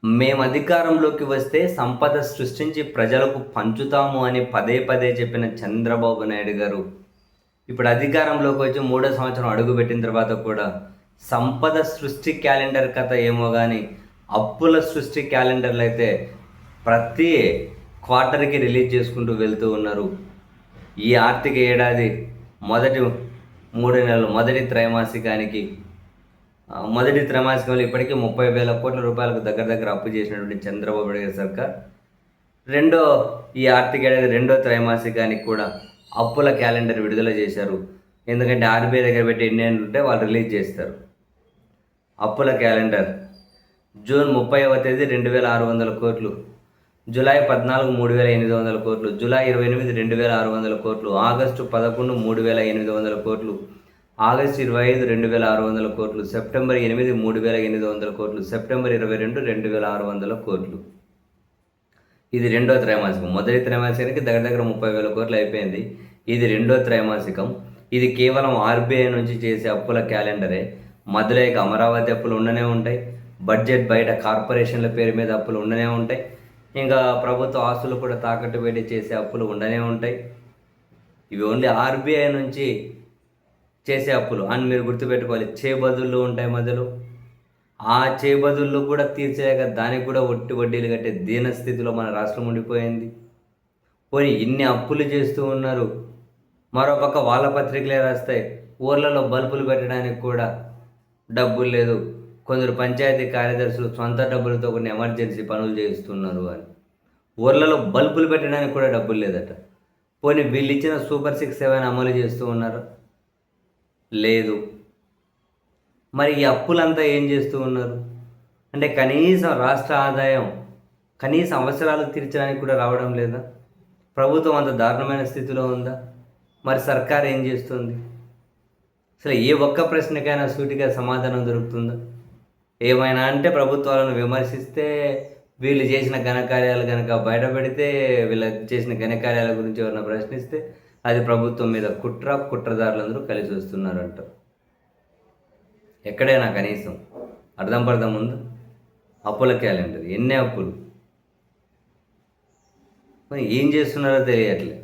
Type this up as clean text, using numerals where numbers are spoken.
మేము అధికారంలోకి వస్తే సంపద సృష్టించి ప్రజలకు పంచుతాము అని పదే పదే చెప్పిన చంద్రబాబు నాయుడు గారు ఇప్పుడు అధికారంలోకి వచ్చి మూడో సంవత్సరం అడుగుపెట్టిన తర్వాత కూడా సంపద సృష్టి క్యాలెండర్ కథ ఏమో కానీ అప్పుల సృష్టి క్యాలెండర్లు అయితే ప్రతి క్వార్టర్కి రిలీజ్ చేసుకుంటూ వెళ్తూ ఉన్నారు. ఈ ఆర్థిక ఏడాది మొదటి 3 నెలలు మొదటి త్రైమాసికంలో ఇప్పటికీ 30,000 కోట్ల రూపాయలకు దగ్గర అప్పు చేసినటువంటి చంద్రబాబు నాయుడు గారి సర్కార్ ఈ ఆర్థిక ఏడాది రెండో త్రైమాసికానికి కూడా అప్పుల క్యాలెండర్ విడుదల చేశారు. ఎందుకంటే ఆర్బీఐ దగ్గర పెట్టి ఎన్ని ఉంటే వాళ్ళు రిలీజ్ చేస్తారు. అప్పుల క్యాలెండర్ జూన్ 30వ తేదీ 2,600 కోట్లు, జూలై 14 3,800 కోట్లు, జూలై 28 2,600 కోట్లు, ఆగస్టు 11 3,800 కోట్లు, ఆగస్టు 25 2,600 కోట్లు, సెప్టెంబర్ 8 3,800 కోట్లు, సెప్టెంబర్ 22 2,600 కోట్లు. ఇది రెండో త్రైమాసికం. మొదటి త్రైమాసికానికి దగ్గర 30,000 కోట్లు అయిపోయింది. ఇది రెండో త్రైమాసికం. ఇది కేవలం ఆర్బీఐ నుంచి చేసే అప్పుల క్యాలెండరే. మధ్యలో ఇక అమరావతి అప్పులు ఉండనే ఉంటాయి, బడ్జెట్ బయట కార్పొరేషన్ల పేరు మీద అప్పులు ఉండనే ఉంటాయి, ఇంకా ప్రభుత్వ ఆస్తులు కూడా తాకట్టు పెట్టి చేసే అప్పులు ఉండనే ఉంటాయి. ఇవి ఓన్లీ ఆర్బీఐ నుంచి చేసే అప్పులు అని మీరు గుర్తుపెట్టుకోవాలి. చేబదుళ్ళు ఉంటాయి మధ్యలో. ఆ చేబదుళ్ళు కూడా తీర్చలేక దానికి కూడా వడ్డీలు కట్టే దీనస్థితిలో మన రాష్ట్రం ఉండిపోయింది. పోనీ ఇన్ని అప్పులు చేస్తూ ఉన్నారు. మరోపక్క వాళ్ళ పత్రికలే రాస్తాయి ఊర్లలో బల్బులు పెట్టడానికి కూడా డబ్బులు లేదు, కొందరు పంచాయతీ కార్యదర్శులు సొంత డబ్బులతో కొన్ని ఎమర్జెన్సీ పనులు చేస్తున్నారు అని. ఊర్లలో బల్బులు పెట్టడానికి కూడా డబ్బులు లేదట. పోనీ వీళ్ళు ఇచ్చిన సూపర్ 6 7 అమలు చేస్తూ ఉన్నారు లేదు. మరి ఈ అప్పులంతా ఏం చేస్తూ ఉన్నారు అంటే కనీసం రాష్ట్ర ఆదాయం కనీసం అవసరాలు తీర్చడానికి కూడా రావడం లేదా? ప్రభుత్వం అంత దారుణమైన స్థితిలో ఉందా? మరి సర్కార్ ఏం చేస్తుంది? అసలు ఏ ఒక్క ప్రశ్నకైనా సూటిగా సమాధానం దొరుకుతుందా? ఏమైనా అంటే ప్రభుత్వాలను విమర్శిస్తే, వీళ్ళు చేసిన ఘనకార్యాలు కనుక బయటపెడితే, వీళ్ళు చేసిన ఘనకార్యాల గురించి ఎవరైనా ప్రశ్నిస్తే అది ప్రభుత్వం మీద కుట్రదారులందరూ కలిసి వస్తున్నారంట. ఎక్కడైనా కనీసం అర్థం ఉంది? అప్పుల క్యాలెండర్ ఎన్ని అప్పులు, ఏం చేస్తున్నారో తెలియట్లే.